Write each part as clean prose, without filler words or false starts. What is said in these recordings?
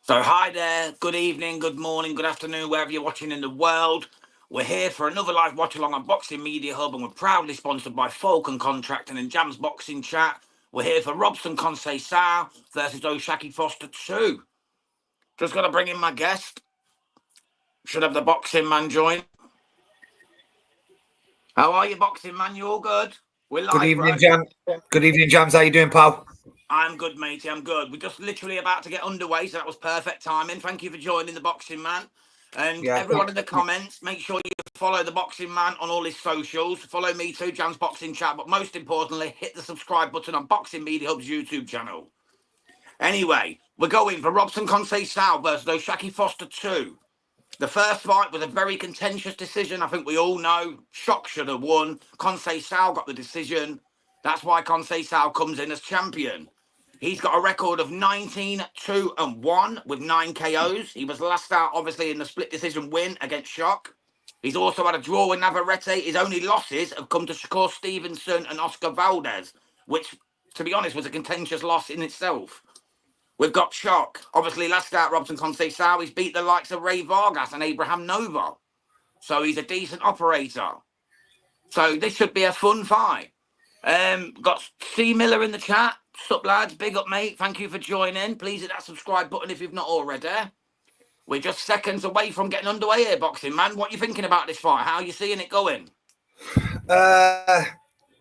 So hi there, good evening, good morning, good afternoon, wherever you're watching in the world. We're here for another live watch along on Boxing Media Hub, and we're proudly sponsored by Falcon Contracting and Jam's Boxing Chat. We're here for Robson Conceição versus O'Shaquie Foster 2. Just got to bring in my guest. Should have the boxing man join. How are you, boxing man? You all good? We're live. Good evening, Jam. Good evening, Jams. How you doing, pal? I'm good, matey. I'm good. We're just literally about to get underway, so that was perfect timing. Thank you for joining the boxing man. And everyone in the comments, make sure you follow the boxing man on all his socials. Follow me too, Jam's Boxing Chat. But most importantly, hit the subscribe button on Boxing Media Hub's YouTube channel. Anyway, we're going for Robson Conceição versus O'Shaquie Foster 2. The first fight was a very contentious decision. I think we all know. Shock should have won. Conceição got the decision. That's why Conceição comes in as champion. He's got a record of 19-2-1 with 9 KOs. He was last out, obviously, in the split decision win against Shock. He's also had a draw with Navarrete. His only losses have come to Shakur Stevenson and Oscar Valdez, which, to be honest, was a contentious loss in itself. We've got Shock. Obviously, last out, Robson Conceição. He's beat the likes of Ray Vargas and Abraham Nova. So he's a decent operator. So this should be a fun fight. Got C. Miller in the chat. Sup, lads? Big up, mate. Thank you for joining. Please hit that subscribe button if you've not already. We're just seconds away from getting underway here, boxing man. What are you thinking about this fight? How are you seeing it going?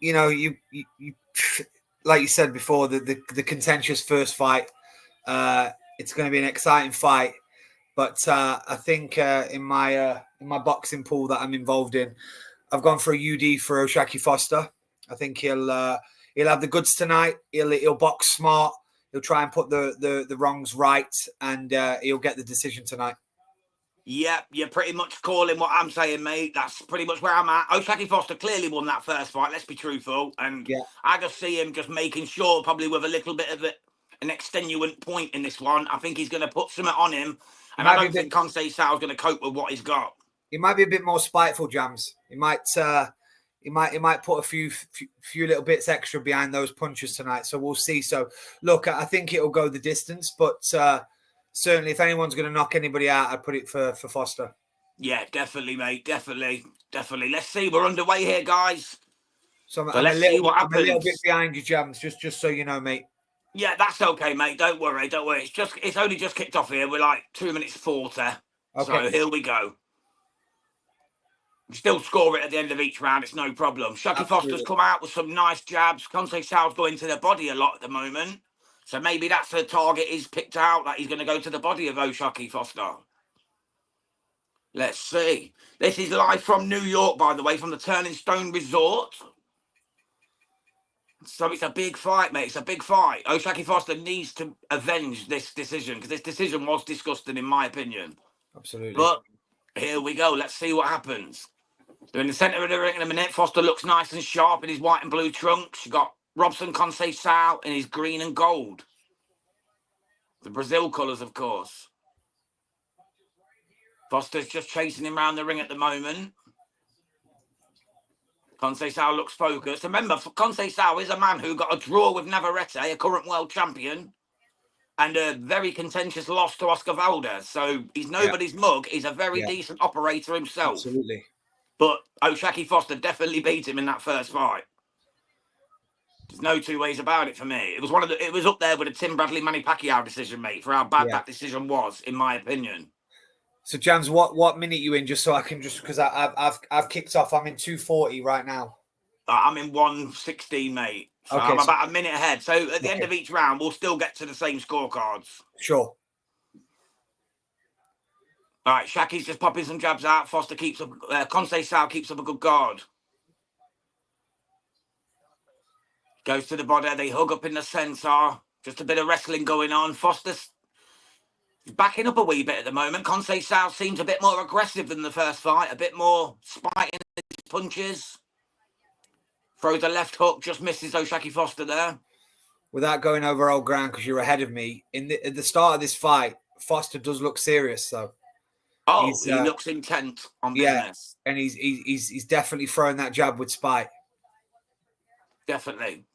You like you said before, the contentious first fight. It's going to be an exciting fight, but I think in my boxing pool that I'm involved in, I've gone for a UD for O'Shaquie Foster. I think he'll have the goods tonight. He'll box smart. He'll try and put the wrongs right, and he'll get the decision tonight. Yep, you're pretty much calling what I'm saying, mate. That's pretty much where I'm at. O'Shaquie Foster clearly won that first fight. Let's be truthful, and I just see him just making sure, probably with a little bit of an extenuant point in this one. I think he's going to put something on him, and I don't think Conceição is going to cope with what he's got. He might be a bit more spiteful, Jams. He might put a few little bits extra behind those punches tonight. So we'll see. So look, I think it'll go the distance, but certainly if anyone's going to knock anybody out, I'd put it for Foster. Yeah, definitely, mate. Definitely. Let's see. We're underway here, guys. So let's see what happens. I'm a little bit behind you, Jams, just so you know, mate. Yeah, that's okay, mate. Don't worry. It's only just kicked off here. We're like 2 minutes 40. Okay. So here we go. Still score it at the end of each round. It's no problem. O'Shaquie Foster's come out with some nice jabs. Conceição's going to the body a lot at the moment. So maybe that's the target he's picked out, that he's going to go to the body of O'Shaquie Foster. Let's see. This is live from New York, by the way, from the Turning Stone Resort. So it's a big fight, mate. It's a big fight. O'Shaquie Foster needs to avenge this decision, because this decision was disgusting, in my opinion. Absolutely. But here we go. Let's see what happens. They're in the centre of the ring in a minute. Foster looks nice and sharp in his white and blue trunks. You got Robson Conceição in his green and gold. The Brazil colours, of course. Foster's just chasing him around the ring at the moment. Conceição looks focused. Remember, Conceição is a man who got a draw with Navarrete, a current world champion, and a very contentious loss to Oscar Valdez. So he's nobody's mug. He's a very decent operator himself. Absolutely. But O'Shaquie Foster definitely beat him in that first fight. There's no two ways about it for me. It was up there with a Tim Bradley Manny Pacquiao decision, mate, for how bad that decision was, in my opinion. So, Jams, what minute you in? Just so I can because I've kicked off. I'm in 2:40 right now. I'm in 1:16, mate. So I'm about a minute ahead. So at the end of each round, we'll still get to the same scorecards. Sure. All right, Shaquie's just popping some jabs out. Foster keeps up. Conceição keeps up a good guard. Goes to the body. They hug up in the centre. Just a bit of wrestling going on. Foster's backing up a wee bit at the moment. Conceição seems a bit more aggressive than the first fight. A bit more spite in his punches. Throws a left hook. Just misses O'Shaquie Foster there. Without going over old ground, because you're ahead of me, at the start of this fight, Foster does look serious, though. Oh, he looks intent on business. And he's definitely throwing that jab with spite. Definitely.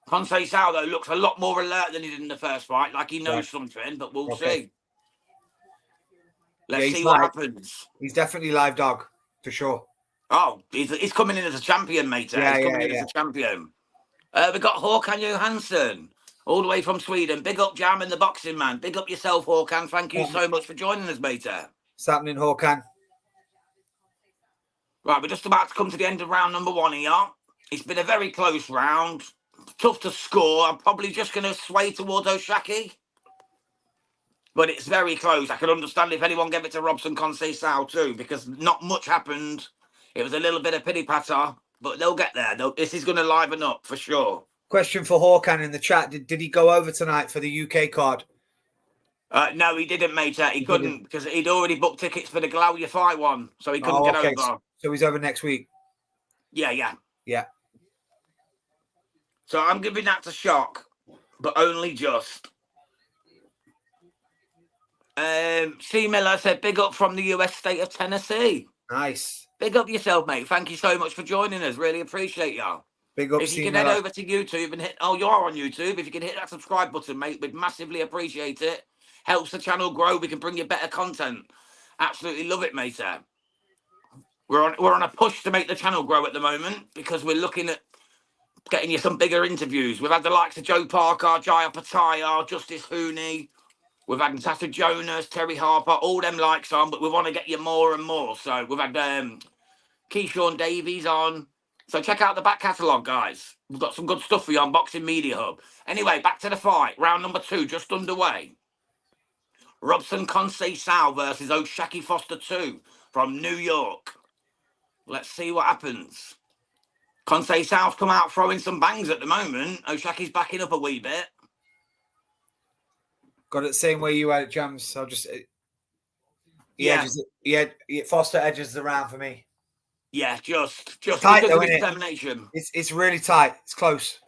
Conceição, though, looks a lot more alert than he did in the first fight. Like he knows something, but we'll see. Let's see what happens. He's definitely live dog for sure. Oh, he's coming in as a champion, mate. He's coming in as a champion. We got Håkan Johansson, all the way from Sweden. Big up, Jam and the Boxing Man. Big up yourself, Håkan. Thank you so much for joining us, mate. What's happening, Håkan? Right, we're just about to come to the end of round number 1 here. It's been a very close round. Tough to score. I'm probably just going to sway towards O'Shaki. But it's very close. I can understand if anyone gave it to Robson Conceição too, because not much happened. It was a little bit of pity-patter, but they'll get there. This is going to liven up for sure. Question for Håkan in the chat. Did he go over tonight for the UK card? No, he didn't, mate. He couldn't because he'd already booked tickets for the Glauia fight one, so he couldn't get over. So he's over next week? Yeah. Yeah. So I'm giving that to Shock, but only just. C. Miller said, big up from the US state of Tennessee. Nice. Big up yourself, mate. Thank you so much for joining us. Really appreciate you. Big up, if you can head over to YouTube and hit, you are on YouTube. If you can hit that subscribe button, mate, we'd massively appreciate it. Helps the channel grow. We can bring you better content. Absolutely love it, mate. We're on a push to make the channel grow at the moment because we're looking at getting you some bigger interviews. We've had the likes of Joe Parker, Jaya Pataya, Justice Hooney. We've had Natasha Jonas, Terry Harper, all them likes on, but we want to get you more and more. So we've had Keyshawn Davies on. So check out the back catalogue, guys. We've got some good stuff for you on Boxing Media Hub. Anyway, back to the fight. Round number 2, just underway. Robson Conceição versus O'Shaki Foster 2 from New York. Let's see what happens. Conceição's come out throwing some bangs at the moment. O'Shaki's backing up a wee bit. Got it the same way you had it, Jams. I'll just... Foster edges the round for me. Yeah, just tight, because though, of his determination. It's really tight. It's close.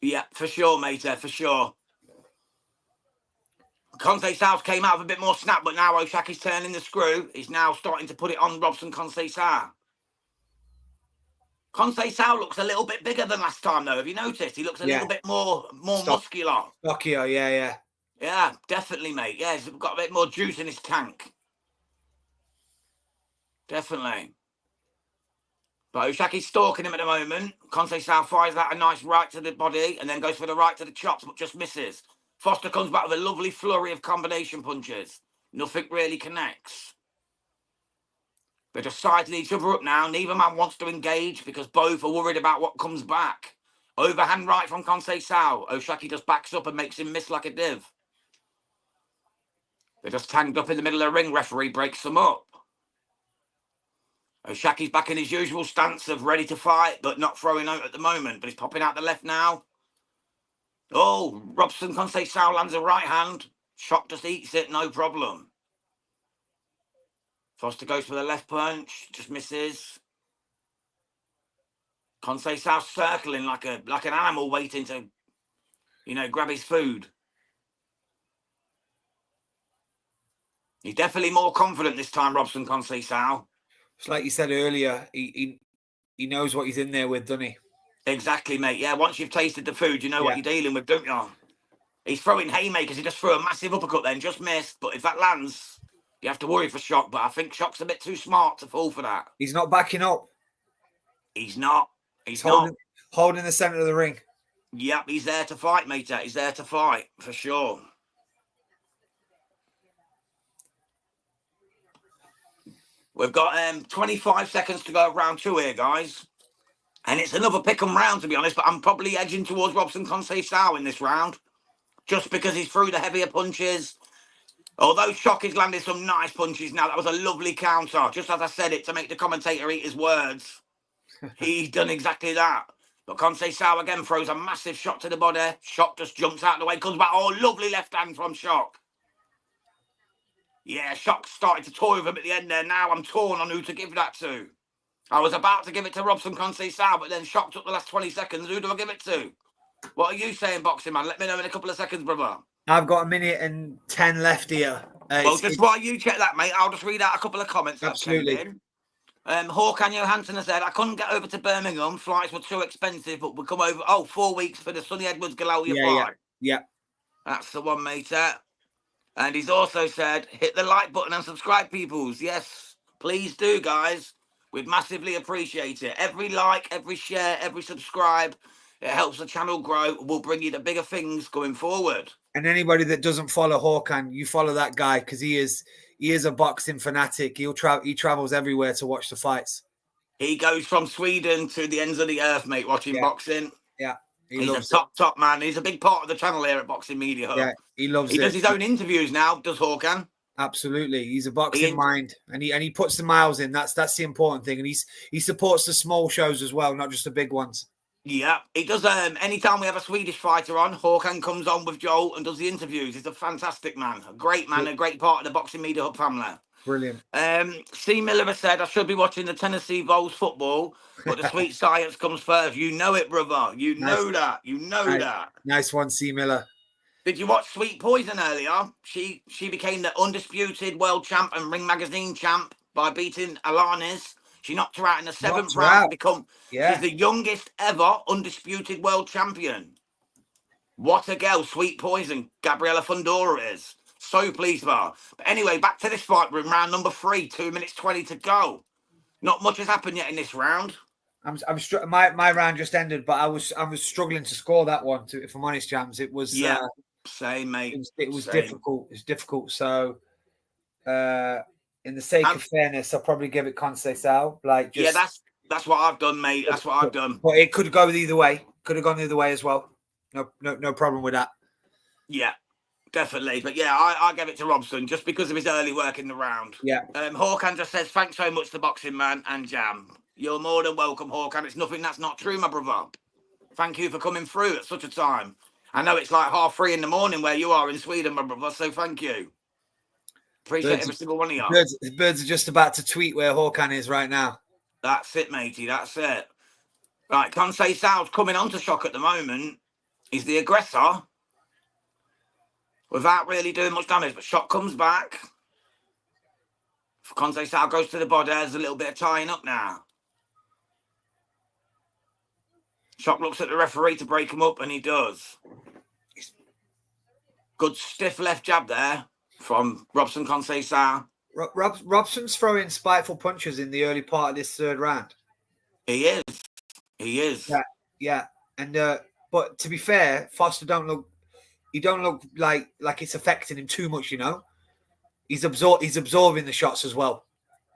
Yeah, for sure, mate. For sure. Conceição came out with a bit more snap, but now O'Shaki's turning the screw. He's now starting to put it on Robson Conceição. Conceição looks a little bit bigger than last time, though. Have you noticed? He looks a little bit more muscular. Stockier, yeah. Yeah, definitely, mate. Yeah, he's got a bit more juice in his tank. Definitely. But O'Shaki's stalking him at the moment. Conceição fires out a nice right to the body and then goes for the right to the chops, but just misses. Foster comes back with a lovely flurry of combination punches. Nothing really connects. They're just sizing each other up now. Neither man wants to engage because both are worried about what comes back. Overhand right from Conceição. O'Shaki just backs up and makes him miss like a div. They're just tagged up in the middle of the ring. Referee breaks them up. O'Shaki's back in his usual stance of ready to fight, but not throwing out at the moment. But he's popping out the left now. Oh, Robson Conceição lands a right hand. Shock just eats it, no problem. Foster goes for the left punch, just misses. Conceição circling like an animal waiting to, grab his food. He's definitely more confident this time, Robson Conceição. It's like you said earlier, he knows what he's in there with, doesn't he? Exactly, mate. Yeah, once you've tasted the food, you know what you're dealing with, don't you? He's throwing haymakers. He just threw a massive uppercut then, just missed. But if that lands, you have to worry for Shock. But I think Shock's a bit too smart to fall for that. He's not backing up. He's not. He's holding the centre of the ring. Yep, he's there to fight, mate. He's there to fight, for sure. We've got 25 seconds to go of round 2 here, guys. And it's another pick-em round, to be honest, but I'm probably edging towards Robson Conceição in this round. Just because he's through the heavier punches. Although Shock has landed some nice punches now. That was a lovely counter. Just as I said it, to make the commentator eat his words. He's done exactly that. But Conceição again throws a massive shot to the body. Shock just jumps out of the way, comes back. Oh, lovely left hand from Shock. Yeah, Shock started to toy with him at the end there. Now I'm torn on who to give that to. I was about to give it to Robson Conceição, but then Shock took the last 20 seconds. Who do I give it to? What are you saying, Boxing Man? Let me know in a couple of seconds, brother. I've got 1 minute and 10 left here. Well, just while you check that, mate, I'll just read out a couple of comments. Absolutely. Håkan Johansson has said, I couldn't get over to Birmingham. Flights were too expensive, but we'll come over. 4 weeks for the Sonny Edwards Glauia fight. Yeah. That's the one, mate. And he's also said, hit the like button and subscribe, peoples. Yes, please do, guys. We'd massively appreciate it. Every like, every share, every subscribe, it helps the channel grow. We'll bring you the bigger things going forward. And anybody that doesn't follow Håkan, you follow that guy, because he is a boxing fanatic. He travels everywhere to watch the fights. He goes from Sweden to the ends of the earth, mate, watching boxing. Yeah. He's a top man. He's a big part of the channel here at Boxing Media Hub. Yeah, he loves it. He does his own interviews now, does Håkan? Absolutely. He's a boxing mind, and he puts the miles in. That's the important thing. And he supports the small shows as well, not just the big ones. Yeah, he does. Anytime we have a Swedish fighter on, Håkan comes on with Joel and does the interviews. He's a fantastic man, a great man, a great part of the Boxing Media Hub family. Brilliant. C. Miller has said, I should be watching the Tennessee Vols football, but the sweet science comes first. You know it, brother. You know that. You know that. Nice one, C. Miller. Did you watch Sweet Poison earlier? She became the undisputed world champ and Ring Magazine champ by beating Alanis. She knocked her out in the 7th round to become she's the youngest ever undisputed world champion. What a girl, Sweet Poison. Gabriela Fundora is. So pleased with her. But anyway, back to this fight room, round number 3, 2 minutes 20 to go. Not much has happened yet in this round. My round just ended, but I was struggling to score that one. If I'm honest, Jams, it was same, mate. It was difficult. It's difficult. So, in the sake of fairness, I'll probably give it Conceição. That's what I've done, mate. That's what I've done. But it could go either way. Could have gone the other way as well. No problem with that. Yeah, definitely. But yeah, I gave it to Robson just because of his early work in the round. Yeah. Håkan just says, thanks so much to Boxing Man and Jam. You're more than welcome, Håkan. It's nothing that's not true, my brother. Thank you for coming through at such a time. I know it's like 3:30 in the morning where you are in Sweden, my brother, so thank you. Appreciate every single one of you. The birds are just about to tweet where Håkan is right now. That's it, matey. That's it. Right, Conceição's coming on to shock at the moment. He's the aggressor without really doing much damage, but shot comes back. Conceição goes to the body. There's a little bit of tying up now. Shock looks at the referee to break him up, and he does. Good stiff left jab there from Robson Conceição. Robson's throwing spiteful punches in the early part of this third round. He is. Yeah. And but to be fair, Foster don't look like it's affecting him too much. You know, he's absorbing the shots as well.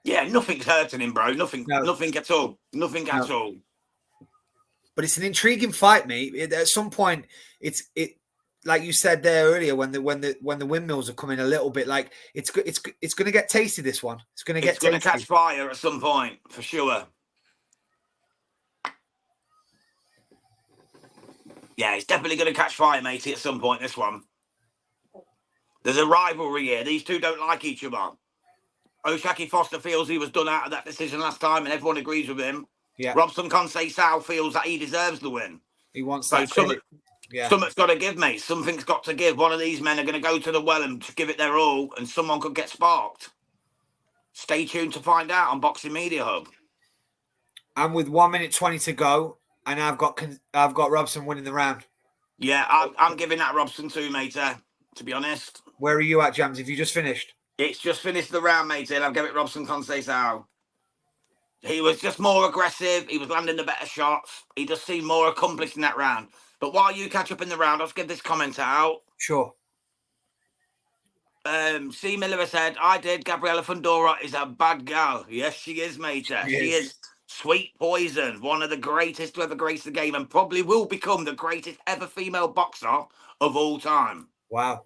Yeah, nothing's hurting him, bro. Nothing at all. Nothing at all. But it's an intriguing fight, mate. At some point, it like you said there earlier, when the windmills are coming a little bit, like it's going to get tasty. This one, it's going to catch fire at some point for sure. Yeah, it's definitely going to catch fire, matey, at some point. This one, there's a rivalry here. These two don't like each other. O'Shaquie Foster feels he was done out of that decision last time, and everyone agrees with him. Yeah. Robson Conceição feels that he deserves the win. He wants that. Something's got to give, mate. Something's got to give. One of these men are going to go to the well and give it their all, and someone could get sparked. Stay tuned to find out on Boxing Media Hub. And with 1 minute 20 to go, and I've got Robson winning the round. Yeah, I'm giving that Robson too, mate. To be honest. Where are you at, Jams? Have you just finished? It's just finished the round, mate, and I've given it Robson Conceição. He was just more aggressive. He was landing the better shots. He just seemed more accomplished in that round. But while you catch up in the round, I'll just give this comment out. Sure. C. Miller has said, I did. Gabriela Fundora is a bad gal. Yes, she is, mate. She is Sweet Poison, one of the greatest to ever grace the game, and probably will become the greatest ever female boxer of all time. Wow.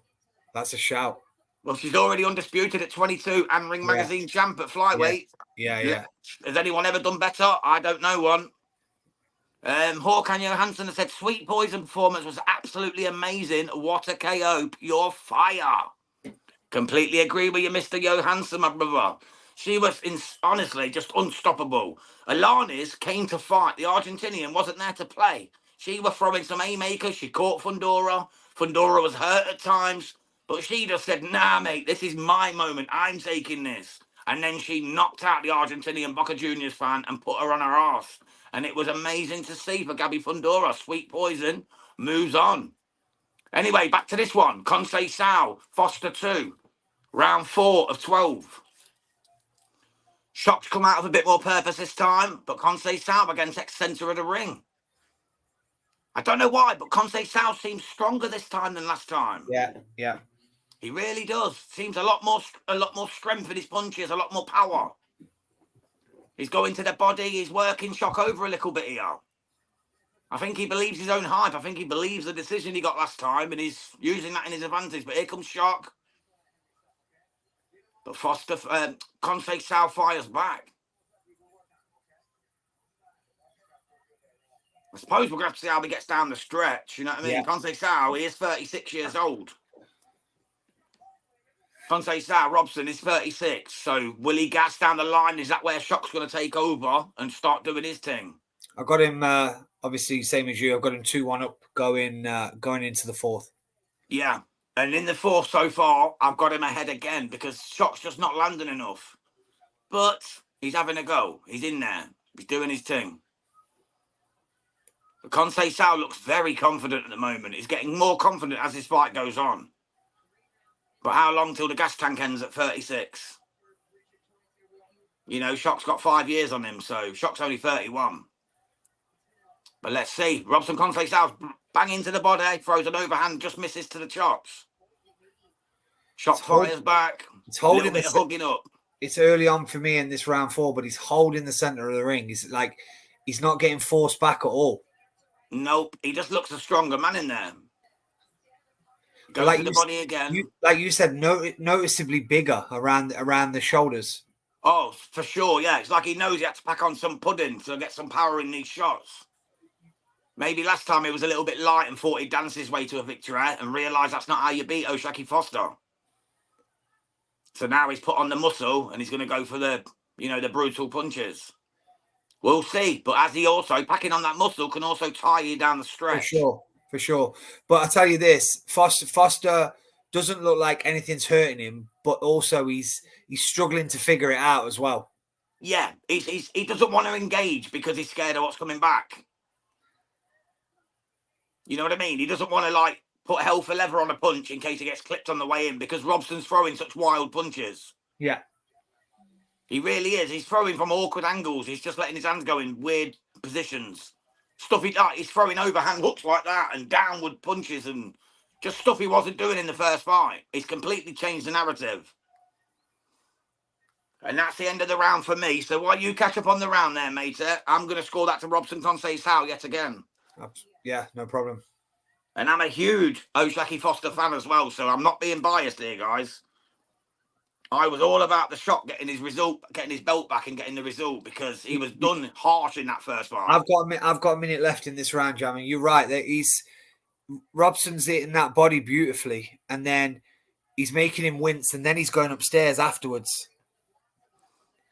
That's a shout. Well, she's already undisputed at 22 and Ring Magazine champ at flyweight. Yeah. Has anyone ever done better? I don't know one. Håkan Johansson has said, Sweet Poison performance was absolutely amazing. What a KO. Pure fire. Completely agree with you, Mr. Johansson, my brother. She was, honestly, just unstoppable. Alanis came to fight. The Argentinian wasn't there to play. She was throwing some haymakers. She caught Fundora. Fundora was hurt at times. But she just said, nah, mate, this is my moment. I'm taking this. And then she knocked out the Argentinian Boca Juniors fan and put her on her arse. And it was amazing to see for Gabby Fundora. Sweet Poison moves on. Anyway, back to this one. Conceição, Foster 2, round 4 of 12. Shock's come out with a bit more purpose this time, but Conceição against ex-centre of the ring. I don't know why, but Conceição seems stronger this time than last time. Yeah. He really does. Seems a lot more strength in his punches, a lot more power. He's going to the body. He's working Shock over a little bit here. I think he believes his own hype. I think he believes the decision he got last time, and he's using that in his advantage. But here comes Shock. But Conceição fires back. I suppose we're going to have to see how he gets down the stretch. You know what I mean? Yeah. Conceição, he is 36 years old. Conceição, Robson is 36. So will he gas down the line? Is that where Shock's going to take over and start doing his thing? I got him, obviously, same as you. I've got him 2-1 up going into the fourth. Yeah. And in the fourth so far, I've got him ahead again because Shock's just not landing enough. But he's having a go. He's in there. He's doing his thing. But Conceição looks very confident at the moment. He's getting more confident as this fight goes on. But how long till the gas tank ends at 36? You know, Shock's got 5 years on him, so Shock's only 31. But let's see. Robson Conceição banging to the body, throws an overhand, just misses to the chops. Shock fires back. It's holding a little bit of hugging up. It's early on for me in this round 4, but he's holding the centre of the ring. He's not getting forced back at all. Nope. He just looks a stronger man in there. Goes to the body again. Like you said, noticeably bigger around the shoulders. Oh, for sure, yeah. It's like he knows he had to pack on some pudding to get some power in these shots. Maybe last time he was a little bit light and thought he'd dance his way to a victory and realised that's not how you beat Oshaki Foster. So now he's put on the muscle and he's going to go for the brutal punches. We'll see. But as he also, packing on that muscle can also tie you down the stretch. For sure. But I tell you this, Foster doesn't look like anything's hurting him, but also he's struggling to figure it out as well. Yeah, he doesn't want to engage because he's scared of what's coming back. You know what I mean? He doesn't want to put hell for leather on a punch in case he gets clipped on the way in because Robson's throwing such wild punches. Yeah. He really is. He's throwing from awkward angles. He's just letting his hands go in weird positions. Stuff he's throwing overhand hooks like that and downward punches and just stuff he wasn't doing in the first fight. He's completely changed the narrative. And that's the end of the round for me. So while you catch up on the round there, mate, I'm going to score that to Robson Conceição yet again. Yeah, no problem. And I'm a huge Oshaki Foster fan as well, so I'm not being biased here, guys. I was all about the Shock getting his belt back and getting the result because he was done harsh in that first fight. I've got a minute left in this round, Jam, and you're right. Robson's hitting that body beautifully, and then he's making him wince, and then he's going upstairs afterwards.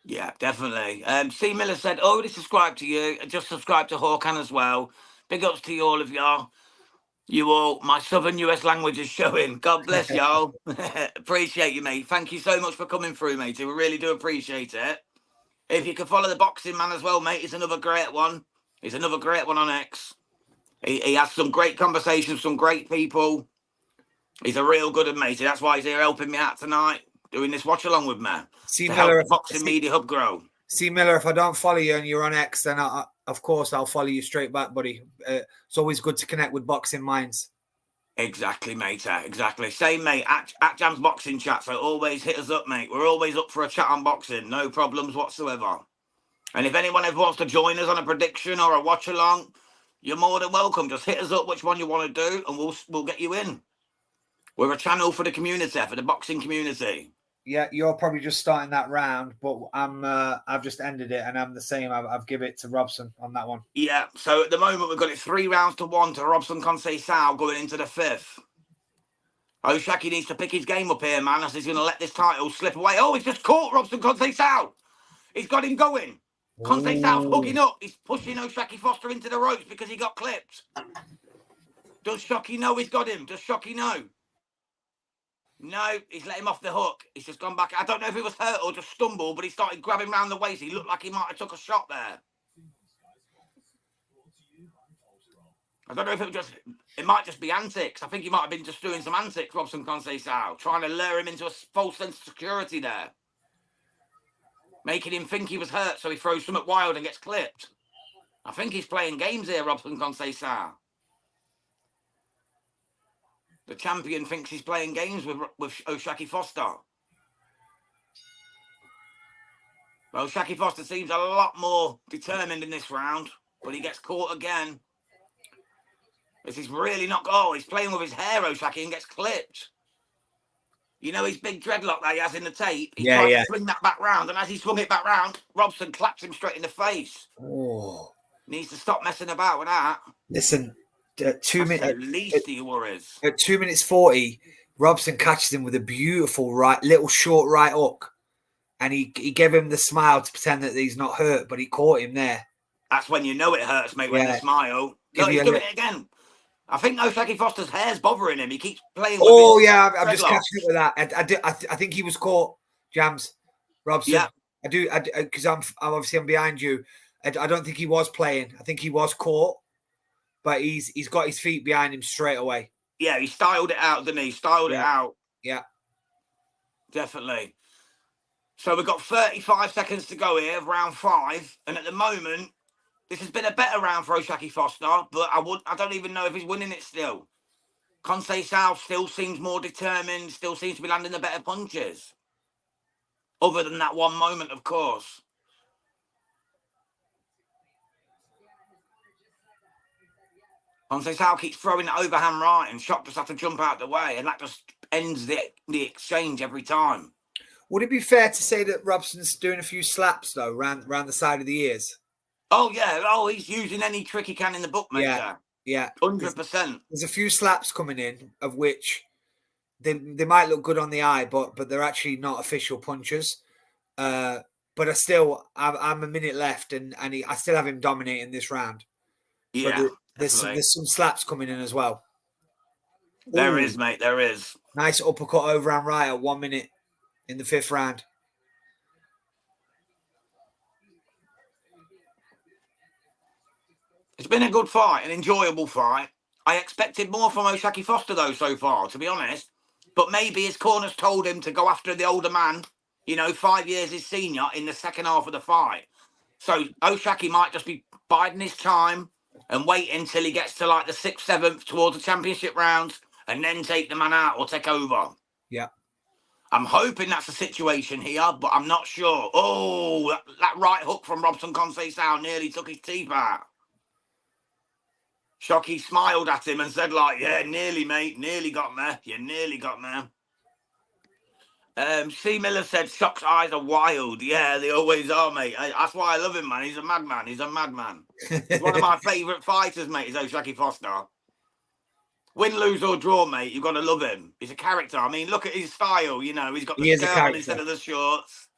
Yeah, definitely. C. Miller said, already subscribed to you. Just subscribe to Hawkan as well. Big ups to you all of y'all. You all, my Southern US language is showing. God bless y'all. Appreciate you, mate. Thank you so much for coming through, mate. We really do appreciate it. If you can follow the Boxing Man as well, mate, he's another great one. He's another great one on X. He has some great conversations, some great people. He's a real good one, mate. That's why he's here helping me out tonight, doing this watch along with me. See, to Miller, help the Boxing Media Hub grow. See, Miller, if I don't follow you and you're on X, then of course I'll follow you straight back, buddy. It's always good to connect with boxing minds. Exactly, mate. Exactly. Same, mate. At Jam's Boxing Chat. So always hit us up, mate. We're always up for a chat on boxing. No problems whatsoever. And if anyone ever wants to join us on a prediction or a watch along, you're more than welcome. Just hit us up which one you want to do, and we'll get you in. We're a channel for the community, for the boxing community. Yeah, you're probably just starting that round, but I've just ended it, and I'm the same. I've given it to Robson on that one. Yeah, so at the moment we've got it 3-1 to Robson Conceição going into the 5th. Oshaki needs to pick his game up here, man, as he's going to let this title slip away. Oh, he's just caught Robson Conceição. He's got him going. Conceição's hugging up. He's pushing Oshaki Foster into the ropes because he got clipped. Does Shocky know he's got him? Does Shocky know? No, he's let him off the hook. He's just gone back. I don't know if he was hurt or just stumbled, but he started grabbing around the waist. He looked like he might have took a shot there. I don't know if it was just It might just be antics. I think he might have been just doing some antics, Robson Conceição, trying to lure him into a false sense of security there. Making him think he was hurt, so he throws something wild and gets clipped. I think he's playing games here, Robson Conceição. The champion thinks he's playing games with Oshaki Foster. Well, Oshaki Foster seems a lot more determined in this round, but he gets caught again. This is really not... Oh, he's playing with his hair, Oshaki, and gets clipped. You know his big dreadlock that he has in the tape? He tried to swing that back round, and as he swung it back round, Robson claps him straight in the face. Oh. Needs to stop messing about with that. Listen, 2 minutes... At least he worries. At 2 minutes 40, Robson catches him with a beautiful little short right hook. And he gave him the smile to pretend that he's not hurt, but he caught him there. That's when you know it hurts, mate, when you smile. Look, he's doing it again. I think Oshaki Foster's hair's bothering him. He keeps playing with I'm just catching up with that. I think he was caught, Jams, Robson. Yeah. I do, because I'm behind you. I don't think he was playing. I think he was caught, but he's got his feet behind him straight away. Yeah, he styled it out, didn't he? Styled it out. Yeah. Definitely. So we've got 35 seconds to go here of round 5. And at the moment, this has been a better round for Oshaki Foster, but I don't even know if he's winning it still. Conceição still seems more determined, still seems to be landing the better punches. Other than that one moment, of course. Conceição keeps throwing the overhand right, and Shock just have to jump out the way, and that just ends the exchange every time. Would it be fair to say that Robson's doing a few slaps, though, round the side of the ears? Oh, yeah. Oh, he's using any trick he can in the bookmaker. Yeah. 100%. There's a few slaps coming in, of which they might look good on the eye, but they're actually not official punches. But I'm a minute left, and I still have him dominating this round. Yeah, there's some slaps coming in as well. There is, mate. There is. Nice uppercut overhand right at 1 minute in the 5th round. It's been a good fight, an enjoyable fight. I expected more from Oshaki Foster, though, so far, to be honest. But maybe his corner's told him to go after the older man, 5 years his senior, in the second half of the fight. So Oshaki might just be biding his time and wait until he gets to like the 6th, 7th towards the championship rounds and then take the man out or take over. Yeah. I'm hoping that's the situation here, but I'm not sure. Oh, that right hook from Robson Conceição nearly took his teeth out. Shocky smiled at him and said, yeah, nearly, mate. Nearly got me. You nearly got me. C. Miller said, Shock's eyes are wild. Yeah, they always are, mate. That's why I love him, man. He's a madman. He's a madman. He's one of my favourite fighters, mate, is Oshaki Foster. Win, lose or draw, mate, you've got to love him. He's a character. I mean, look at his style, he's got the skirt on instead of the shorts.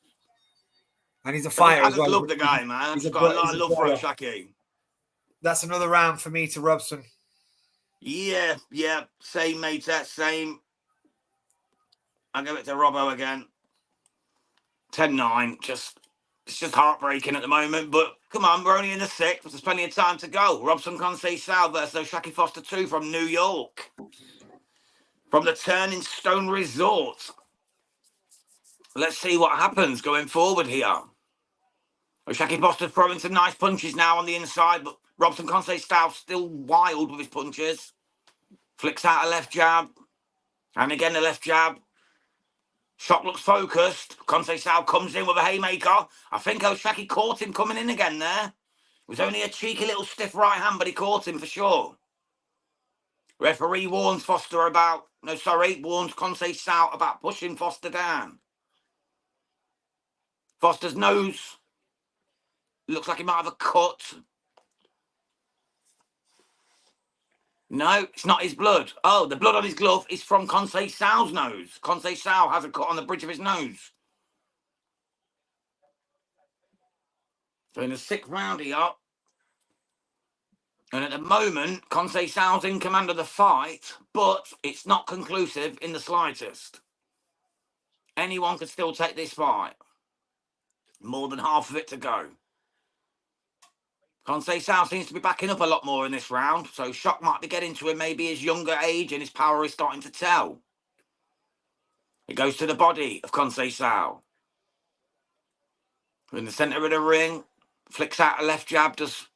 And he's a fighter I just love the guy, man. I've got a lot of love for Oshaki. That's another round for me to Robson. Yeah, same, mate, same. I'll give it to Robbo again. 10-9, it's just heartbreaking at the moment, but come on, we're only in the 6th. There's plenty of time to go. Robson Conceição versus Oshaki Foster 2 from New York. From the Turning Stone Resort. Let's see what happens going forward here. Oshaki Foster throwing some nice punches now on the inside, but Robson Conceição still wild with his punches. Flicks out a left jab. And again, the left jab. Shock looks focused. Conceição comes in with a haymaker. I think Oshaki caught him coming in again there. It was only a cheeky little stiff right hand, but he caught him for sure. Referee warns warns Conceição about pushing Foster down. Foster's nose looks like he might have a cut. No, it's not his blood. Oh, the blood on his glove is from Conceição's nose. Conceição has a cut on the bridge of his nose. So in the 6th round here, and at the moment, Conceição's in command of the fight, but it's not conclusive in the slightest. Anyone could still take this fight. More than half of it to go. Conceição seems to be backing up a lot more in this round, so Shock might be getting to him. Maybe his younger age and his power is starting to tell. It goes to the body of Conceição. In the centre of the ring, flicks out a left jab, does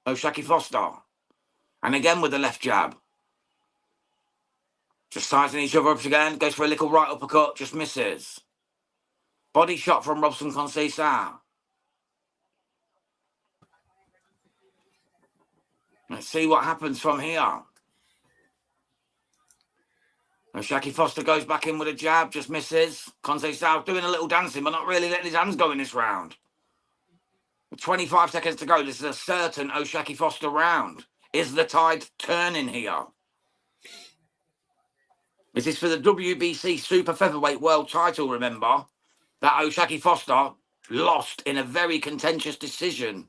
O'Shaquie Foster. And again with the left jab. Just sizing each other up again, goes for a little right uppercut, just misses. Body shot from Robson Conceição. Let's see what happens from here. O'Shaquie Foster goes back in with a jab, just misses. Conceição doing a little dancing, but not really letting his hands go in this round. With 25 seconds to go, this is a certain O'Shaquie Foster round. Is the tide turning here? This is for the WBC Super Featherweight World title, remember? That O'Shaquie Foster lost in a very contentious decision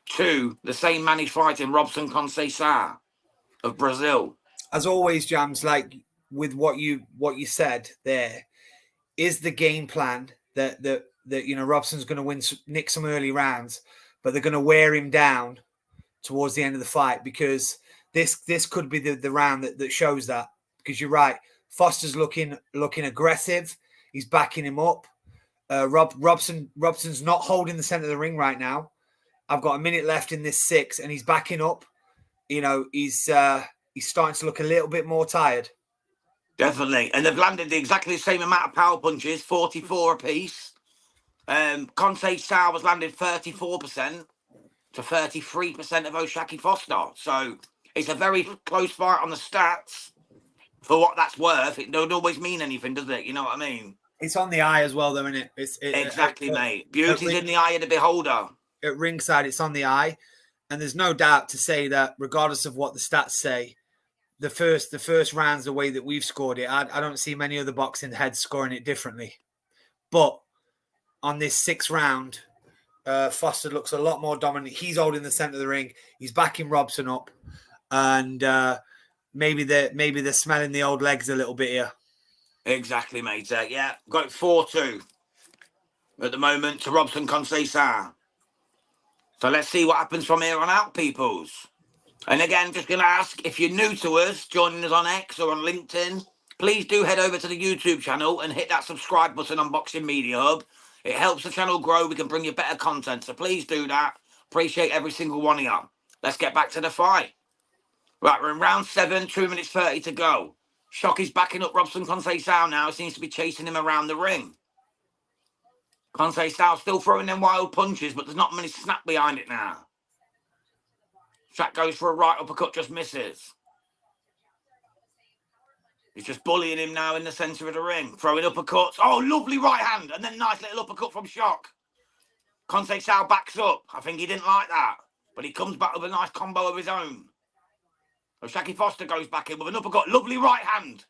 to the same man he's fighting, Robson Conceição of Brazil. As always, Jams, like with what you said there, is the game plan that Robson's going to nick some early rounds, but they're going to wear him down towards the end of the fight, because this could be the round that shows that. Because you're right, Foster's looking aggressive. He's backing him up. Robson's not holding the center of the ring right now. I've got a minute left in this 6, and he's backing up. He's starting to look a little bit more tired. Definitely. And they've landed exactly the same amount of power punches, 44 apiece. Conceição was landed 34% to 33% of O'Shaquie Foster. So it's a very close fight on the stats. For what that's worth, it don't always mean anything, does it? You know what I mean? It's on the eye as well, though, isn't it? Exactly, mate. Beauty's in the eye of the beholder. At ringside, it's on the eye. And there's no doubt to say that regardless of what the stats say, the first rounds, the way that we've scored it, I don't see many other boxing heads scoring it differently. But on this 6th round, Foster looks a lot more dominant. He's holding the center of the ring. He's backing Robson up. And maybe they're smelling the old legs a little bit here. Exactly, mate. Yeah, got it 4-2 at the moment to Robson Conceição. So let's see what happens from here on out, peoples. And again, just going to ask, if you're new to us, joining us on X or on LinkedIn, please do head over to the YouTube channel and hit that subscribe button on Boxing Media Hub. It helps the channel grow. We can bring you better content. So please do that. Appreciate every single one of you. Let's get back to the fight. Right, we're in round 7, 2 minutes 30 to go. Shock is backing up Robson Conceição now. Seems to be chasing him around the ring. Conceição still throwing them wild punches, but there's not many snap behind it now. Shock goes for a right uppercut, just misses. He's just bullying him now in the centre of the ring. Throwing uppercuts. Oh, lovely right hand. And then nice little uppercut from Shock. Conceição backs up. I think he didn't like that. But he comes back with a nice combo of his own. O'Shaquie Foster goes back in with an uppercut. Lovely right hand.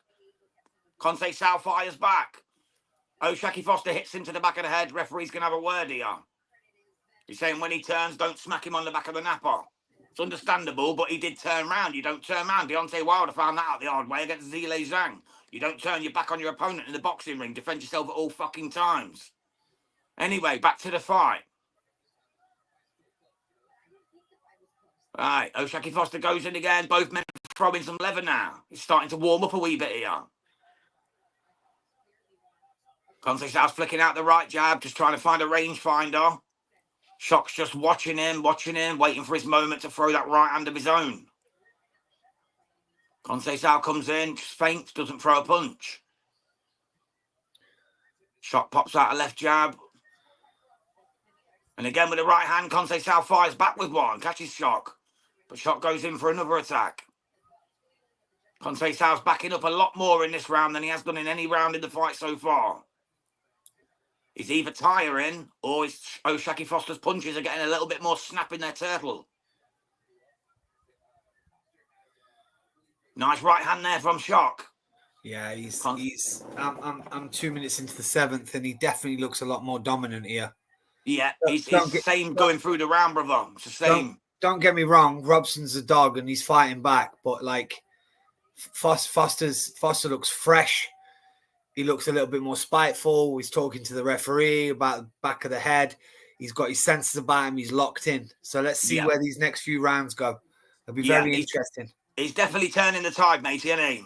Conceição fires back. O'Shaquie Foster hits him to the back of the head. Referee's going to have a word here. He's saying when he turns, don't smack him on the back of the napper. It's understandable, but he did turn round. You don't turn round. Deontay Wilder found that out the hard way against Zhilei Zhang. You don't turn your back on your opponent in the boxing ring. Defend yourself at all fucking times. Anyway, back to the fight. Right, O'Shaquie Foster goes in again. Both men throwing some leather now. He's starting to warm up a wee bit here. Conceição's flicking out the right jab, just trying to find a rangefinder. Shock's just watching him, waiting for his moment to throw that right hand of his own. Conceição comes in, just feints, doesn't throw a punch. Shock pops out a left jab. And again with the right hand, Conceição fires back with one, catches Shock. But Shock goes in for another attack. Conceição's backing up a lot more in this round than he has done in any round in the fight so far. He's either tiring or O'Shaquie Foster's punches are getting a little bit more snap in their turtle. Nice right hand there from Shock. Yeah, I'm 2 minutes into the 7th, and he definitely looks a lot more dominant here. Yeah, he's the same going through the round, brother. It's the same. Don't get me wrong, Robson's a dog and he's fighting back, but like Foster looks fresh. He looks a little bit more spiteful. He's talking to the referee about the back of the head. He's got his senses about him. He's locked in. So let's see where these next few rounds go. It'll be very interesting. He's definitely turning the tide, matey, isn't he?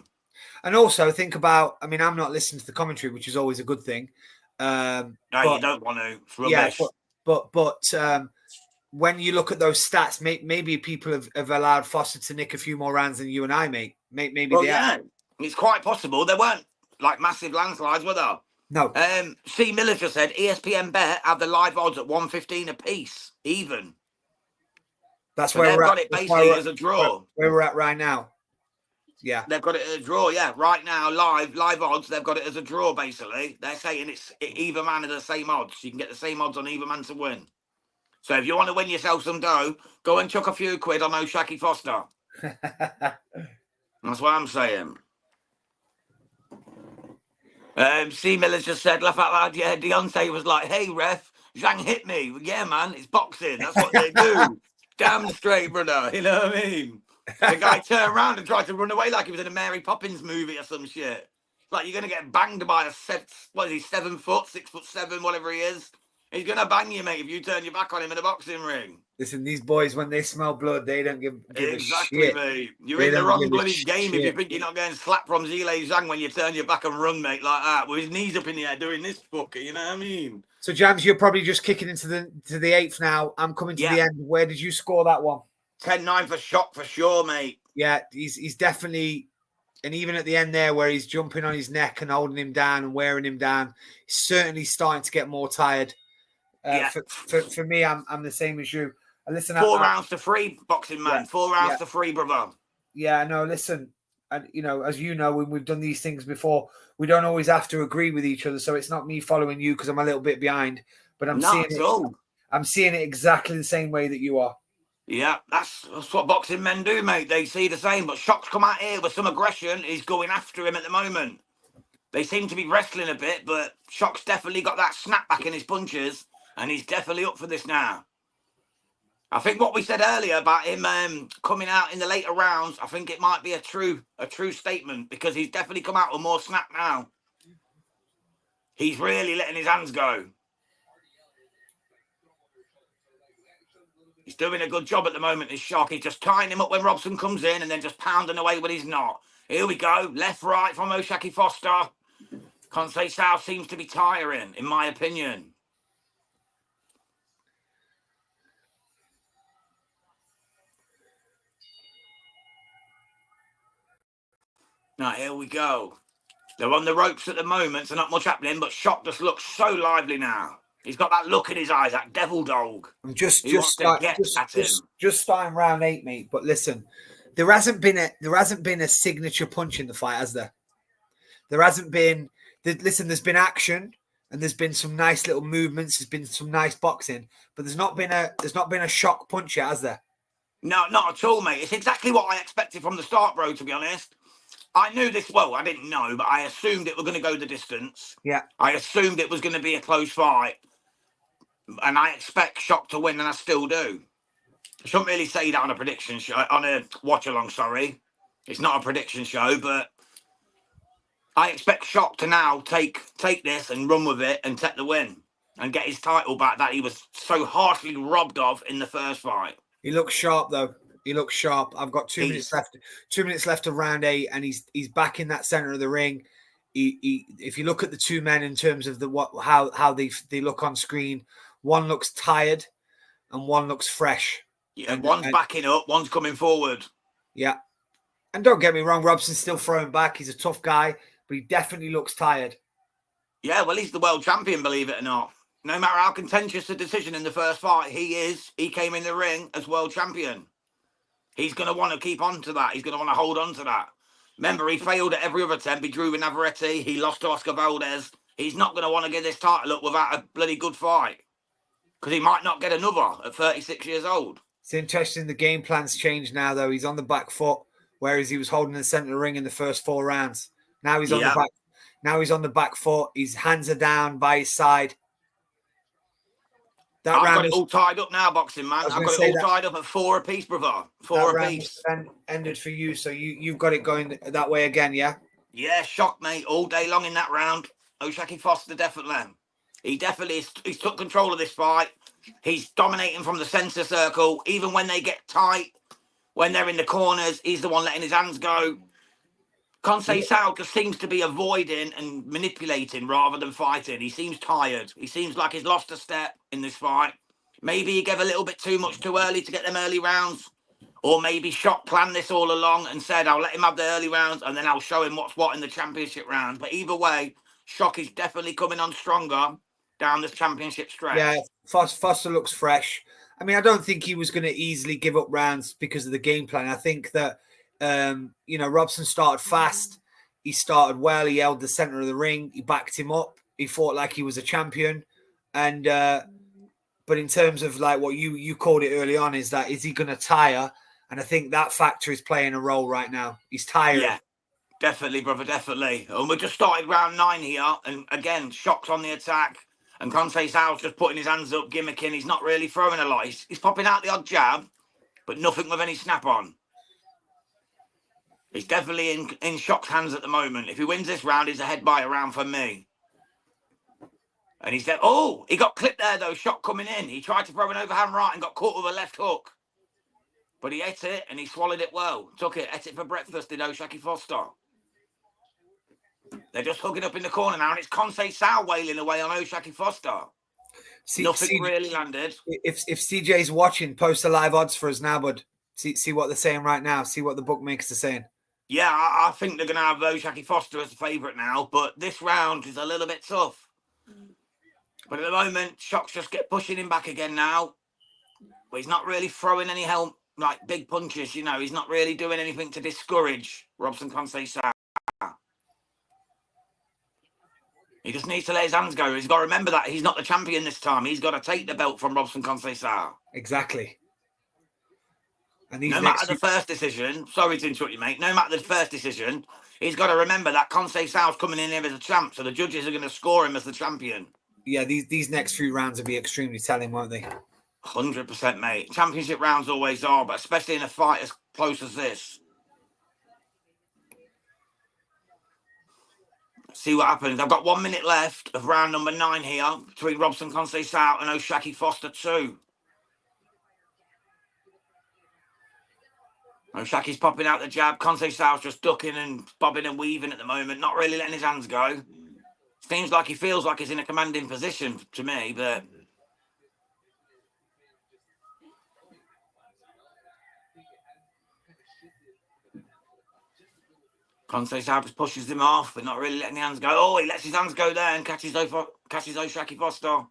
And also think about, I mean, I'm not listening to the commentary, which is always a good thing. No, you don't want to. It's rubbish. Yeah, but when you look at those stats, maybe people have allowed Foster to nick a few more rounds than you and I, mate. Maybe they have. It's quite possible. There weren't like massive landslides, were there? No. C. Miller just said ESPN Bet have the live odds at 115 apiece, even. That's so where they've we're got at. It basically as a draw. Where we're at right now. Yeah. They've got it as a draw, yeah. Right now, live odds, they've got it as a draw, basically. They're saying it's either man are the same odds. You can get the same odds on either man to win. So if you want to win yourself some dough, go and chuck a few quid on O'Shaquie Foster. That's what I'm saying. C. Miller just said, laugh out loud, yeah, Deontay was like, hey, ref, Zhang hit me. Yeah, man, it's boxing. That's what they do. Damn straight, brother. You know what I mean? The guy turned around and tried to run away like he was in a Mary Poppins movie or some shit. Like, you're going to get banged by a 7 foot, 6'7", whatever he is. He's going to bang you, mate, if you turn your back on him in a boxing ring. Listen, these boys, when they smell blood, they don't give exactly, a shit. Mate. You're in the wrong bloody game if you think you're not getting slapped from Zhilei Zhang when you turn your back and run, mate, like that, with his knees up in the air doing this fucker, you know what I mean? So, Jams, you're probably just kicking into the eighth now. I'm coming to the end. Where did you score that one? 10-9 for Shock for sure, mate. Yeah, he's definitely... And even at the end there where he's jumping on his neck and holding him down and wearing him down, he's certainly starting to get more tired. For me, I'm the same as you. Listen, 4 rounds to 3, boxing man. 4 rounds to 3, brother. Yeah, no, listen. And you know, as you know, when we've done these things before, we don't always have to agree with each other. So it's not me following you because I'm a little bit behind, but I'm seeing it exactly the same way that you are. Yeah, that's what boxing men do, mate. They see the same. But Shock's come out here with some aggression. He's going after him at the moment. They seem to be wrestling a bit, but Shock's definitely got that snapback in his punches, and he's definitely up for this now. I think what we said earlier about him coming out in the later rounds, I think it might be a true statement because he's definitely come out with more snap now. He's really letting his hands go. He's doing a good job at the moment, this Shock. He's just tying him up when Robson comes in and then just pounding away when he's not. Here we go. Left, right from O'Shaquie Foster. Conceição seems to be tiring, in my opinion. Now, here we go. They're on the ropes at the moment, so not much happening, but Shock just looks so lively now. He's got that look in his eyes, that devil dog. I'm just starting round 8, mate. But listen, there hasn't been a signature punch in the fight, has there? There hasn't been. Listen, there's been action and there's been some nice little movements. There's been some nice boxing, but there's not been a shock punch yet, has there? No, not at all, mate. It's exactly what I expected from the start, bro. To be honest, I knew this. Well, I didn't know, but I assumed it was going to go the distance. Yeah, I assumed it was going to be a close fight. And I expect Shock to win, and I still do. I shouldn't really say that on a prediction show, on a watch-along, sorry. It's not a prediction show, but I expect Shock to now take this and run with it and take the win and get his title back that he was so harshly robbed of in the first fight. He looks sharp, though. He looks sharp. I've got 2 minutes left. 2 minutes left of round 8, and he's back in that center of the ring. If you look at the two men in terms of how they look on screen, one looks tired and one looks fresh. Yeah, and one's backing up, one's coming forward. Yeah. And don't get me wrong, Robson's still throwing back. He's a tough guy, but he definitely looks tired. Yeah, well, he's the world champion, believe it or not. No matter how contentious the decision in the first fight, he came in the ring as world champion. He's going to want to keep on to that. He's going to want to hold on to that. Remember, he failed at every other attempt. He drew with Navarrete. He lost to Oscar Valdez. He's not going to want to get this title up without a bloody good fight. Because he might not get another at 36 years old. It's interesting. The game plan's changed now, though. He's on the back foot, whereas he was holding the center of the ring in the first 4 rounds. Now he's on the back. Now he's on the back foot. His hands are down by his side. I've got it all tied up now, boxing man. I've got it all tied up at 4 apiece, brother. 4 apiece. Ended for you, so you've got it going that way again, yeah? Yeah, Shock, mate. All day long in that round. O'Shaquie Foster definitely. He's took control of this fight. He's dominating from the centre circle. Even when they get tight, when they're in the corners, he's the one letting his hands go. Conceição just seems to be avoiding and manipulating rather than fighting. He seems tired. He seems like he's lost a step in this fight. Maybe he gave a little bit too much too early to get them early rounds. Or maybe Shock planned this all along and said, I'll let him have the early rounds and then I'll show him what's what in the championship round. But either way, Shock is definitely coming on stronger down this championship stretch. Yeah, Foster looks fresh. I mean, I don't think he was going to easily give up rounds because of the game plan. I think that, Robson started fast. He started well. He held the center of the ring. He backed him up. He fought like he was a champion. And, but in terms of like what you called it early on, is he going to tire? And I think that factor is playing a role right now. He's tired. Yeah, definitely, brother, definitely. And we just started round 9 here. And again, Shock's on the attack. And Conceição's just putting his hands up, gimmicking. He's not really throwing a lot. He's popping out the odd jab, but nothing with any snap on. He's definitely in Shock's hands at the moment. If he wins this round, he's a head by a round for me. And he's there. Oh, he got clipped there, though. Shock coming in. He tried to throw an overhand right and got caught with a left hook. But he ate it and he swallowed it well. Took it, ate it for breakfast, did O'Shaquie Foster. They're just hugging up in the corner now, and it's Conceição wailing away on O'Shaquie Foster. Nothing really landed. If CJ's watching, post the live odds for us now, bud. See what they're saying right now. See what the bookmakers are saying. Yeah, I think they're going to have O'Shaquie Foster as the favourite now, but this round is a little bit tough. But at the moment, Shock's just pushing him back again now. But he's not really throwing any like big punches, he's not really doing anything to discourage Robson Conceição. He just needs to let his hands go. He's got to remember that he's not the champion this time. He's got to take the belt from Robson Conceição. Exactly. And no matter the first decision, sorry to interrupt you, mate. No matter the first decision, he's got to remember that Conceição's coming in here as a champ, so the judges are going to score him as the champion. Yeah, these next few rounds will be extremely telling, won't they? 100%, mate. Championship rounds always are, but especially in a fight as close as this. See what happens. I've got 1 minute left of round number 9 here between Robson Conceição and O'Shaquie Foster 2. O'Shaquie's popping out the jab. Conceição's just ducking and bobbing and weaving at the moment, not really letting his hands go. Seems like he feels like he's in a commanding position to me, but... Conceição just pushes him off, but not really letting the hands go. Oh, he lets his hands go there and catches O'Shaquie Foster.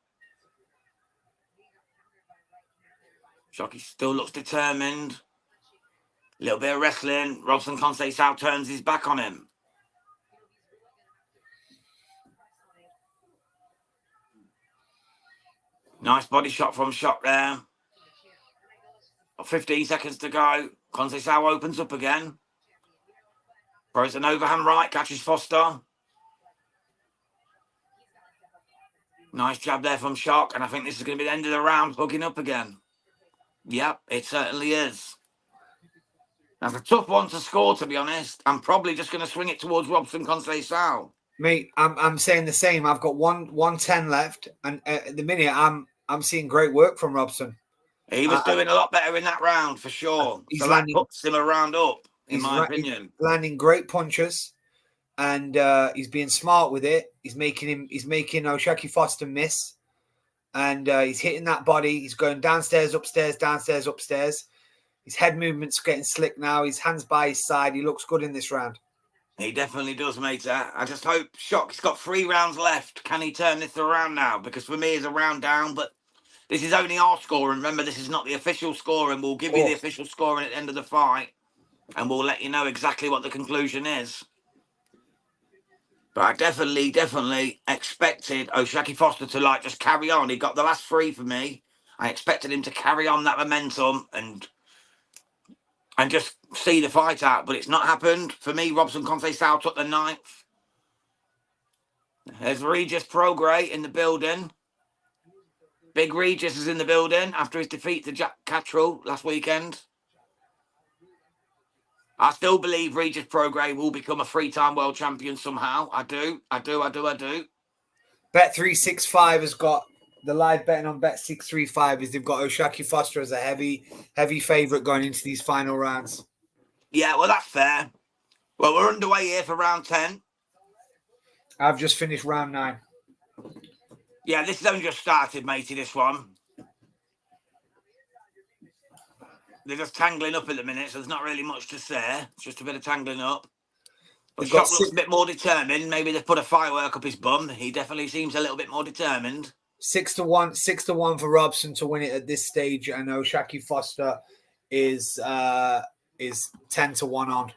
Shockey still looks determined. A little bit of wrestling. Robson Conceição turns his back on him. Nice body shot from Shock there. 15 seconds to go. Conceição opens up again. Throws an overhand right, catches Foster. Nice jab there from Shock, and I think this is going to be the end of the round, hooking up again. Yep, it certainly is. That's a tough one to score, to be honest. I'm probably just going to swing it towards Robson Conceição. Mate, I'm saying the same. I've got 110 left, and at the minute, I'm seeing great work from Robson. He was doing a lot better in that round, for sure. So that puts him a round up. In my opinion, he's landing great punches, and he's being smart with it. He's making O'Shaquie Foster miss, and he's hitting that body. He's going downstairs, upstairs, downstairs, upstairs. His head movement's getting slick now. His hands by his side. He looks good in this round. He definitely does, mate. I just hope Shock's got 3 rounds left. Can he turn this around now? Because for me, it's a round down, but this is only our score. And remember, this is not the official score, and we'll give you the official scoring at the end of the fight. And we'll let you know exactly what the conclusion is. But I definitely expected O'Shaquie Foster to just carry on. He got the last 3 for me. I expected him to carry on that momentum and just see the fight out. But it's not happened. For me, Robson Conceição took the 9th. There's Regis Prograis in the building. Big Regis is in the building after his defeat to Jack Cattrall last weekend. I still believe Regis Prograis will become a 3-time world champion somehow. I do. Bet365 has got the live betting on Bet635 is they've got Oshaki Foster as a heavy favourite going into these final rounds. Yeah, well, that's fair. Well, we're underway here for round 10. I've just finished round 9. Yeah, this has only just started, matey, this one. They're just tangling up at the minute, so there's not really much to say. It's just a bit of tangling up. But Shock looks a bit more determined. Maybe they've put a firework up his bum. He definitely seems a little bit more determined. 6-1 for Robson to win it at this stage. I know Oshaki Foster is 10-1 on.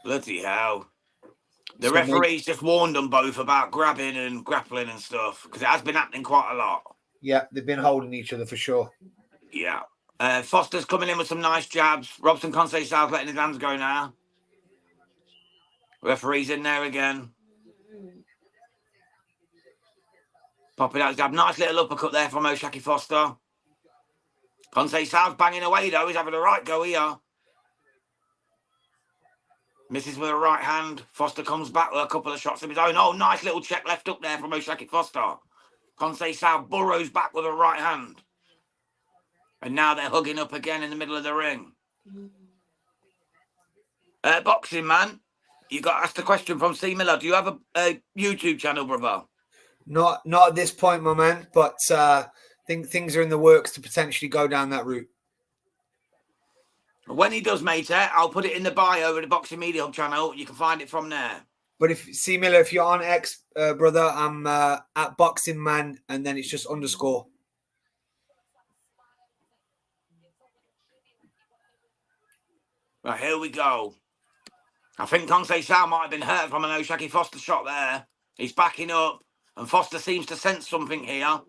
Bloody hell. The referee's just warned them both about grabbing and grappling and stuff, because it has been happening quite a lot. Yeah, they've been holding each other for sure. Yeah. Foster's coming in with some nice jabs. Robson Conceição letting his hands go now. Referee's in there again. Popping out his jab. Nice little uppercut there from Oshaki Foster. Conceição's banging away, though. He's having a right go here. Misses with a right hand. Foster comes back with a couple of shots of his own. Oh, nice little check left up there from Oshaki Foster. Conceição burrows back with a right hand. And now they're hugging up again in the middle of the ring. Boxing man, you got asked a question from C. Miller. Do you have a YouTube channel, brother? Not at this point, my man, but I think things are in the works to potentially go down that route. When he does, mate, I'll put it in the bio of the Boxing Media Hub channel. You can find it from there. But if C. Miller, if you're on X, brother, I'm at Boxing Man, and then it's just _. Right, here we go. I think Conceição might have been hurt from an Oshaki Foster shot there. He's backing up, and Foster seems to sense something here.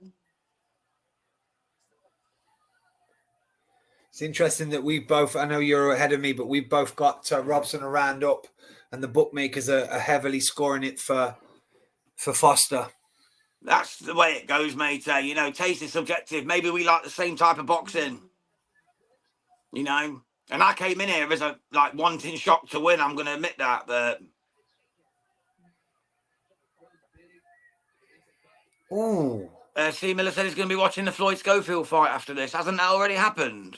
It's interesting that we both, I know you're ahead of me, but we've both got Robson a round up, and the bookmakers are heavily scoring it for Foster. That's the way it goes, mate. You know, taste is subjective. Maybe we like the same type of boxing. You know? And I came in here as a wanting Shock to win. I'm going to admit that, but ooh. C. Miller said he's going to be watching the Floyd Schofield fight after this. Hasn't that already happened?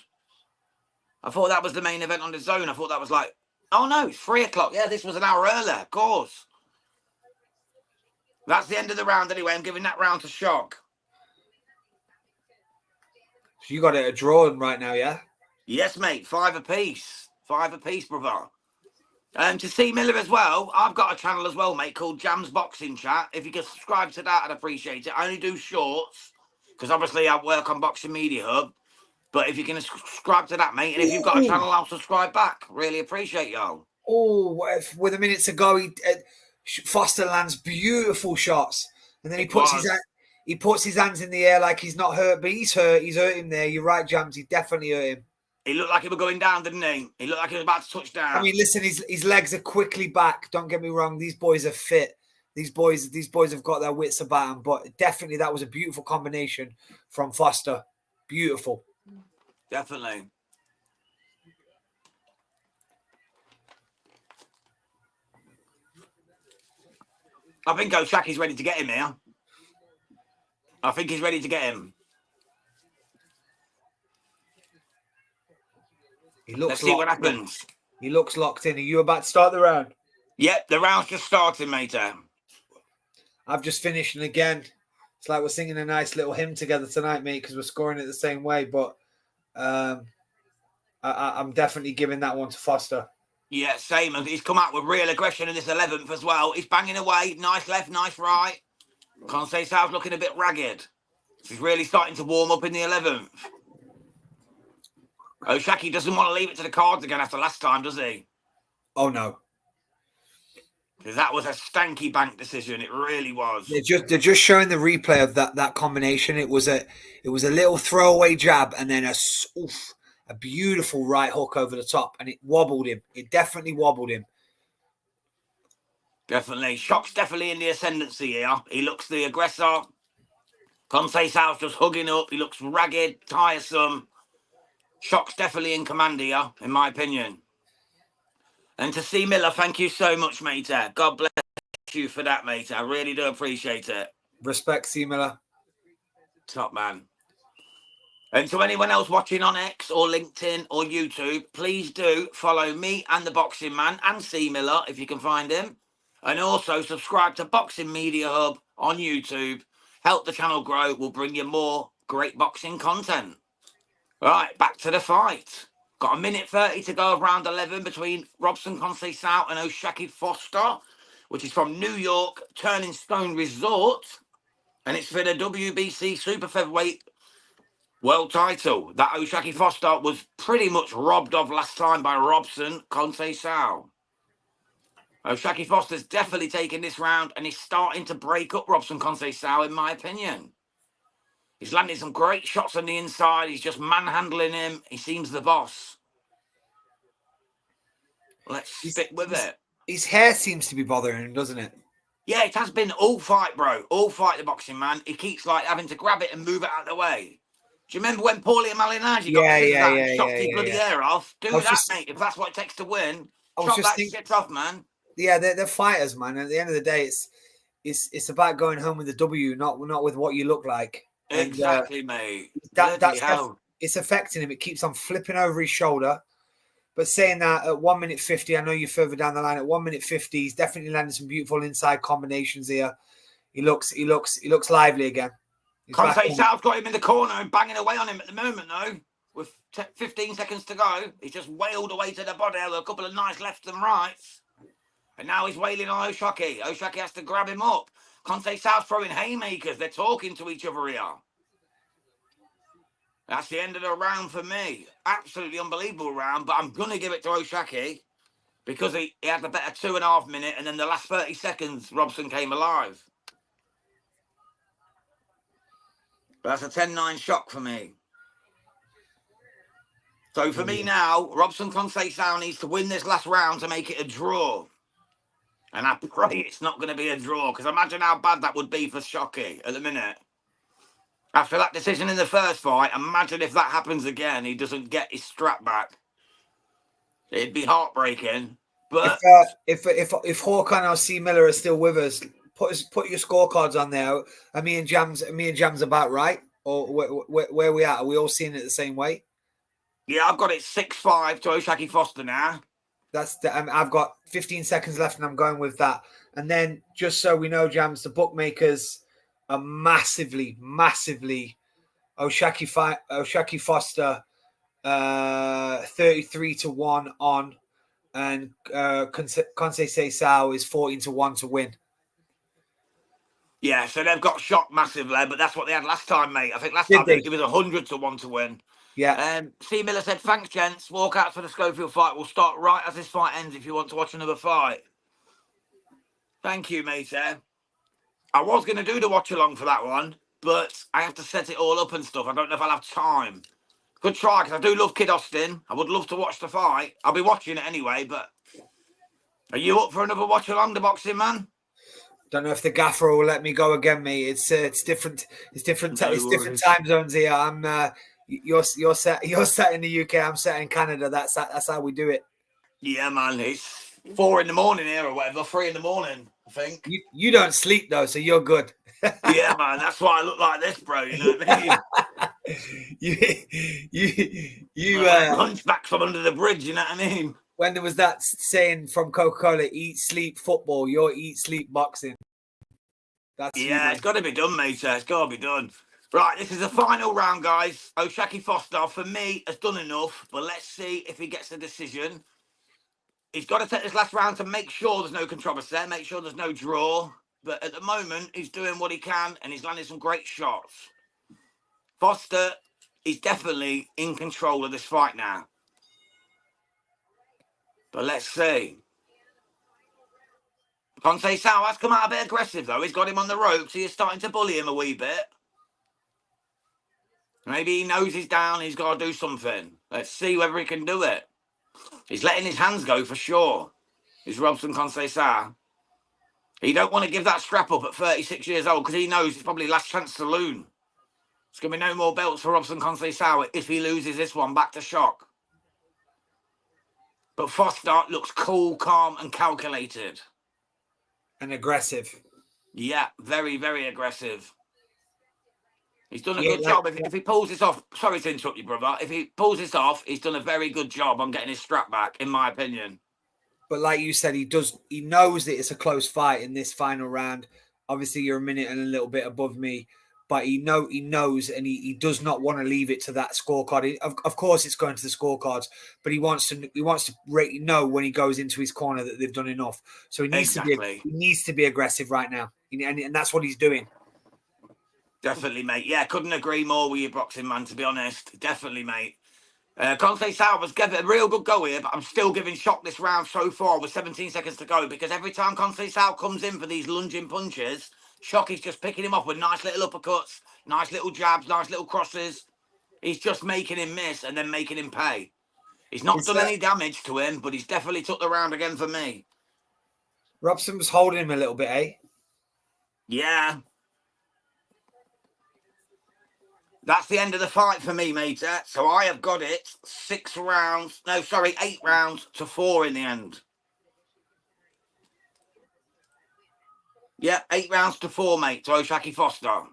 I thought that was the main event on the Zone. I thought that was oh no, it's 3 o'clock. Yeah, this was an hour earlier, of course. That's the end of the round anyway. I'm giving that round to Shock. So you got it a draw right now, yeah? Yes, mate. 5 apiece. 5 apiece, brother. To C. Miller as well, I've got a channel as well, mate, called Jam's Boxing Chat. If you could subscribe to that, I'd appreciate it. I only do shorts, because obviously I work on Boxing Media Hub. But if you can subscribe to that, mate, and if you've got a channel, I'll subscribe back. Really appreciate y'all. Oh, with a minute to go, Foster lands beautiful shots. And then he puts his hands in the air like he's not hurt, but he's hurt. He's hurt him there. You're right, Jams. He definitely hurt him. He looked like he was going down, didn't he? He looked like he was about to touch down. I mean, listen, his legs are quickly back. Don't get me wrong. These boys are fit. These boys have got their wits about them. But definitely that was a beautiful combination from Foster. Beautiful. Definitely. I think Oshaki's ready to get him here. I think he's ready to get him. Let's see what happens. He looks locked in. Are you about to start the round? Yep, the round's just starting, mate. I've just finished, and again, it's like we're singing a nice little hymn together tonight, mate, because we're scoring it the same way. But I'm definitely giving that one to Foster. Yeah, same. He's come out with real aggression in this 11th as well. He's banging away. Nice left, nice right. Conceição's looking a bit ragged. He's really starting to warm up in the 11th. Oshaki doesn't want to leave it to the cards again after last time, does he? Oh, no. Because that was a stanky bank decision. It really was. They're just showing the replay of that combination. It was a little throwaway jab and then a beautiful right hook over the top, and it wobbled him. It definitely wobbled him. Definitely. Shock's definitely in the ascendancy here. He looks the aggressor. Conceição's just hugging up. He looks ragged, tiresome. Shock's definitely in command here, in my opinion. And to C. Miller, thank you so much, mate. God bless you for that, mate. I really do appreciate it. Respect, C. Miller. Top man. And to anyone else watching on X or LinkedIn or YouTube, please do follow me and the Boxing Man and C Miller if you can find him. And also subscribe to Boxing Media Hub on YouTube. Help the channel grow. We'll bring you more great boxing content. Right, back to the fight. Got a minute 30 to go of round 11 between Robson Conceição and Oshaki Foster, which is from New York, Turning Stone Resort. And it's for the WBC Super Featherweight World title that Oshaki Foster was pretty much robbed of last time by Robson Conceição. Oshaki Foster's definitely taking this round and he's starting to break up Robson Conceição, in my opinion. He's landing some great shots on the inside. He's just manhandling him. He seems the boss. Let's stick with it. His hair seems to be bothering him, doesn't it? Yeah, it has been all fight, bro. All fight, the Boxing Man. He keeps like having to grab it and move it out of the way. Do you remember when Paulie Malignaggi got and chopped his bloody hair off? Do that, mate, if that's what it takes to win. Chop that shit off, man. Yeah, they're fighters, man. At the end of the day, it's about going home with a W, not with what you look like. Exactly, mate. It's affecting him. It keeps on flipping over his shoulder. But saying that, at 1 minute 50, I know you're further down the line. At 1 minute 50, he's definitely landing some beautiful inside combinations here. He looks lively again. Conceição's got him in the corner and banging away on him at the moment, though. With 15 seconds to go, he's just wailed away to the body with a couple of nice lefts and rights. And now he's wailing on Oshaki. Oshaki has to grab him up. Conceição's throwing haymakers. They're talking to each other here. That's the end of the round for me. Absolutely unbelievable round, but I'm going to give it to Oshaki because he had the better 2.5 minutes, and then the last 30 seconds, Robson came alive. But that's a 10-9 shock for me. So for me now, Robson Conceição needs to win this last round to make it a draw. And I pray it's not going to be a draw, because imagine how bad that would be for Shockey at the minute. After that decision in the first fight, imagine if that happens again, he doesn't get his strap back. It'd be heartbreaking. But if Hawkeye or C Miller are still with us, put your scorecards on there. Are me and Jams about right? Or where we at? Are we all seeing it the same way? Yeah, I've got it 6-5 to Oshaki Foster now. I've got 15 seconds left, and I'm going with that. And then, just so we know, Jams, the bookmakers are massively Oshaki Foster 33-1 on, and Conceição is 14-1 to win. Yeah, so they've got shocked massively, but that's what they had last time, mate. I think last time it was 100-1 to win. Yeah. C Miller said, "Thanks, gents. Walkouts for the Schofield fight will start right as this fight ends if you want to watch another fight." Thank you, mate. I was going to do the watch along for that one, but I have to set it all up and stuff. I don't know if I'll have time. Good try, because I do love Kid Austin. I would love to watch the fight. I'll be watching it anyway, but are you up for another watch along, the Boxing Man? Don't know if the gaffer will let me go again, mate. It's different. It's different time zones here. You're set in the UK. I'm set in Canada. That's how we do it. Yeah, man. It's 4 a.m. here or whatever. 3 a.m, I think. You don't sleep though, so you're good. Yeah, man. That's why I look like this, bro. You know what I mean? you hunchback from under the bridge. You know what I mean? When there was that saying from Coca-Cola, "Eat, sleep, football." You're eat, sleep, boxing. It's got to be done, mate. It's got to be done. Right, this is the final round, guys. Oshaki Foster, for me, has done enough, but let's see if he gets a decision. He's got to take this last round to make sure there's no controversy, make sure there's no draw. But at the moment, he's doing what he can, and he's landing some great shots. Foster is definitely in control of this fight now. But let's see. Conceição has come out a bit aggressive, though. He's got him on the ropes. He is starting to bully him a wee bit. Maybe he knows he's down. He's got to do something. Let's see whether he can do it. He's letting his hands go for sure. He's Robson Conceição. He don't want to give that strap up at 36 years old because he knows it's probably last chance saloon. There's going to be no more belts for Robson Conceição if he loses this one back to shock. But Foster looks cool, calm and calculated. And aggressive. Yeah, very, very aggressive. He's done a good job. If he pulls this off, sorry to interrupt you, brother. If he pulls this off, he's done a very good job on getting his strap back, in my opinion. But like you said, he knows that it's a close fight in this final round. Obviously, you're a minute and a little bit above me, but he knows, and he does not want to leave it to that scorecard. Of course, it's going to the scorecards, but he wants to know when he goes into his corner that they've done enough. So he needs to be aggressive right now, and that's what he's doing. Definitely, mate. Yeah, couldn't agree more with you, boxing man. To be honest, definitely, mate. Conceição was giving a real good go here, but I'm still giving Shock this round so far with 17 seconds to go, because every time Conceição comes in for these lunging punches, Shock is just picking him up with nice little uppercuts, nice little jabs, nice little crosses. He's just making him miss and then making him pay. He's not done any damage to him, but he's definitely took the round again for me. Robson was holding him a little bit, eh? Yeah. That's the end of the fight for me, mate. So I have got it 8 rounds to 4 in the end. Yeah, 8 rounds to 4, mate, to Oshaki Foster.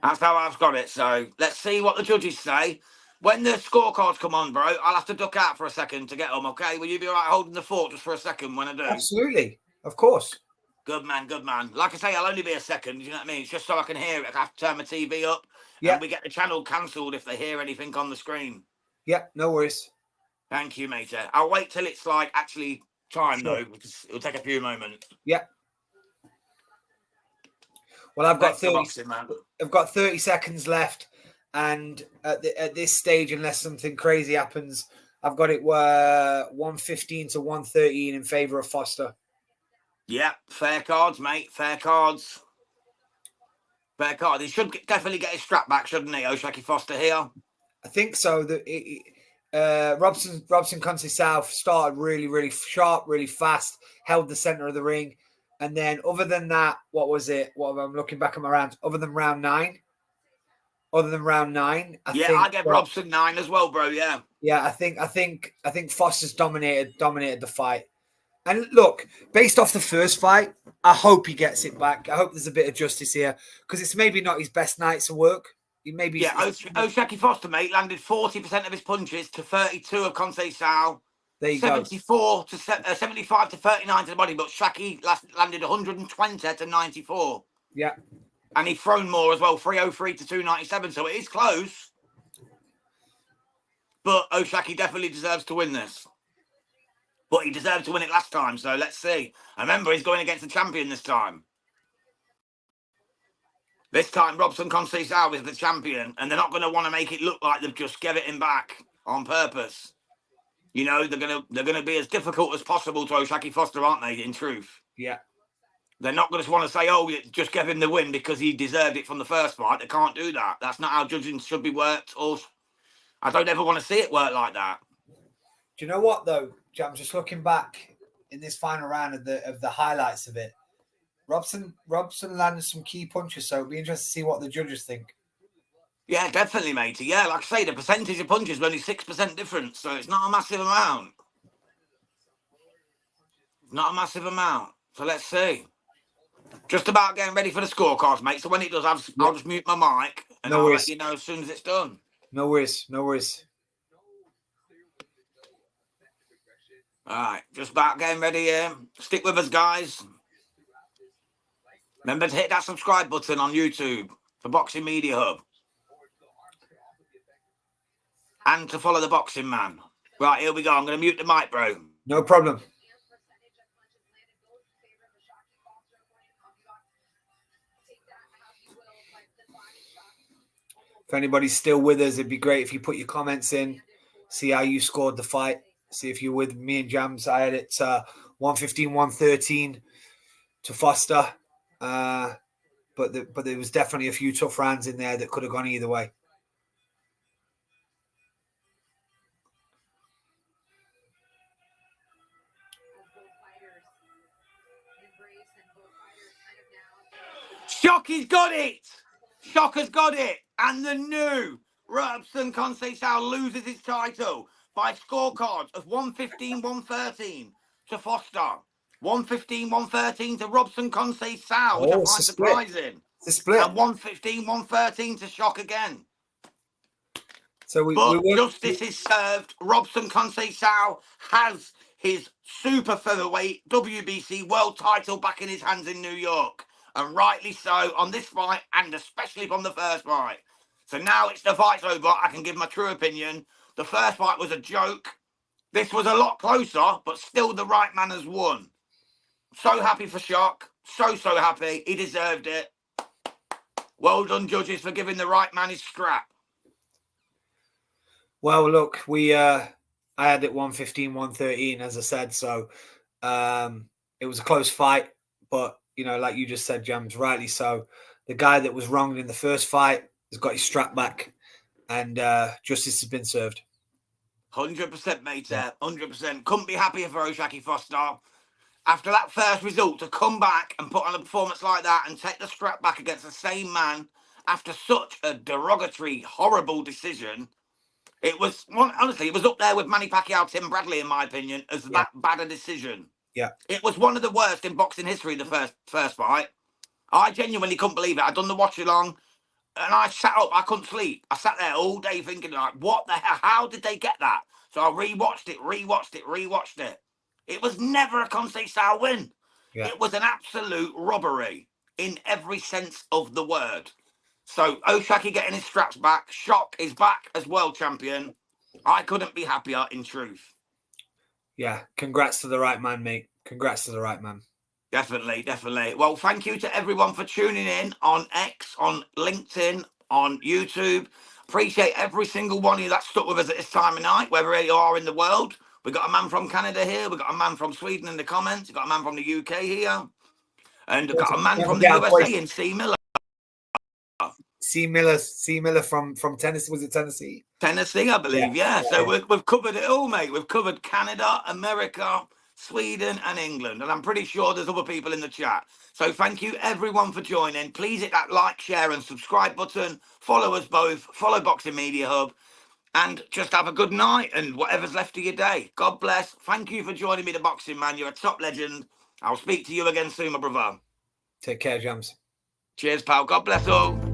That's how I've got it. So let's see what the judges say. When the scorecards come on, bro, I'll have to duck out for a second to get them, okay? Will you be all right holding the fort just for a second when I do? Absolutely. Of course. Good man, good man. Like I say, I'll only be a second, you know what I mean? It's just so I can hear it. I have to turn my TV up. Yeah. And we get the channel cancelled if they hear anything on the screen. Yeah, no worries. Thank you, mate. I'll wait till it's like actually time, though, because it'll take a few moments. Yeah. Well, I've got 30 seconds left, and at this stage, unless something crazy happens, I've got it 115 to 113 in favour of Foster. Yeah, fair cards, mate. Fair cards. Fair card. He should definitely get his strap back, shouldn't he, Oshaki Foster here? I think so. Robson Conceição started really, really sharp, really fast, held the centre of the ring. And then other than that, what was it? What I'm looking back at my rounds, other than round 9, I gave Robson 9 as well, bro. Yeah. Yeah, I think Foster's dominated the fight. And look, based off the first fight, I hope he gets it back. I hope there's a bit of justice here, because it's maybe not his best nights of work. Oshaki Foster, mate, landed 40% of his punches to 32 of Conceição. There you 74 to 75 to 39 to the body, but Shaki landed 120 to 94. Yeah. And he thrown more as well, 303 to 297. So it is close. But Oshaki definitely deserves to win this. But he deserved to win it last time, so let's see. Remember, he's going against the champion this time. This time, Robson Conceição is the champion, and they're not going to want to make it look like they've just given him back on purpose. You know, they're gonna be as difficult as possible to Oshaki Foster, aren't they, in truth? Yeah. They're not going to want to say, oh, just give him the win because he deserved it from the first fight. They can't do that. That's not how judging should be worked. Or I don't ever want to see it work like that. Do you know what, though? I'm just looking back in this final round of the highlights of it. Robson landed some key punches, so it'll be interesting to see what the judges think. Yeah, definitely, matey. Yeah, like I say, the percentage of punches is only 6% difference, so it's not a massive amount. Not a massive amount. So let's see. Just about getting ready for the scorecards, mate. So when it does, I'll just mute my mic and I'll let you know as soon as it's done. No worries. No worries. All right, just about getting ready here. Stick with us, guys. Remember to hit that subscribe button on YouTube for Boxing Media Hub. And to follow the Boxing Man. Right, here we go. I'm going to mute the mic, bro. No problem. If anybody's still with us, it'd be great if you put your comments in. See how you scored the fight. See if you're with me and Jams. I had it 115, 113 to Foster. But there was definitely a few tough rounds in there that could have gone either way. Shocky's got it! Shocker's got it! And the new Robson Conceição loses his title by scorecards of 115-113 to Foster. 115-113 to Robson Conceição, which I find surprising. It's a split. And 115, 113 to shock again. So justice is served. Robson Conceição has his super featherweight WBC world title back in his hands in New York. And rightly so on this fight, and especially from the first fight. So now the fight's over. I can give my true opinion. The first fight was a joke. This was a lot closer, but still the right man has won. So happy for Shock. So happy. He deserved it. Well done, judges, for giving the right man his scrap. Well, look, I had it 115, 113, as I said. So it was a close fight. But, you know, like you just said, Jams, rightly so. The guy that was wronged in the first fight has got his strap back. And justice has been served. 100%, mate. 100%. Couldn't be happier for O'Shaquie Foster. After that first result, to come back and put on a performance like that and take the strap back against the same man after such a derogatory, horrible decision, it was, honestly, it was up there with Manny Pacquiao, Tim Bradley, in my opinion, as that bad a decision. Yeah. It was one of the worst in boxing history, the first fight. I genuinely couldn't believe it. I'd done the watch-along, and I sat up. I couldn't sleep. I sat there all day thinking, like, what the hell? How did they get that? So I rewatched it. It was never a Conceição win. Yeah. It was an absolute robbery in every sense of the word. So O'Shaquie getting his straps back. Shock is back as world champion. I couldn't be happier, in truth. Yeah, congrats to the right man, mate. Congrats to the right man. Definitely. Well, thank you to everyone for tuning in on X, on LinkedIn, on YouTube. Appreciate every single one of you that stuck with us at this time of night, wherever you are in the world. We got a man from Canada here. We got a man from Sweden in the comments. We got a man from the UK here, and we got a man from the USA in C Miller. C Miller from Tennessee. Was it Tennessee? Tennessee, I believe. Yeah. So we've covered it all, mate. We've covered Canada, America, Sweden, and England, and I'm pretty sure there's other people in the chat. So thank you everyone for joining. Please hit that like, share, and subscribe button. Follow us both. Follow Boxing Media Hub. And just have a good night and whatever's left of your day. God bless. Thank you for joining me, the Boxing Man. You're a top legend. I'll speak to you again soon, my brother. Take care, Jams. Cheers, pal. God bless all.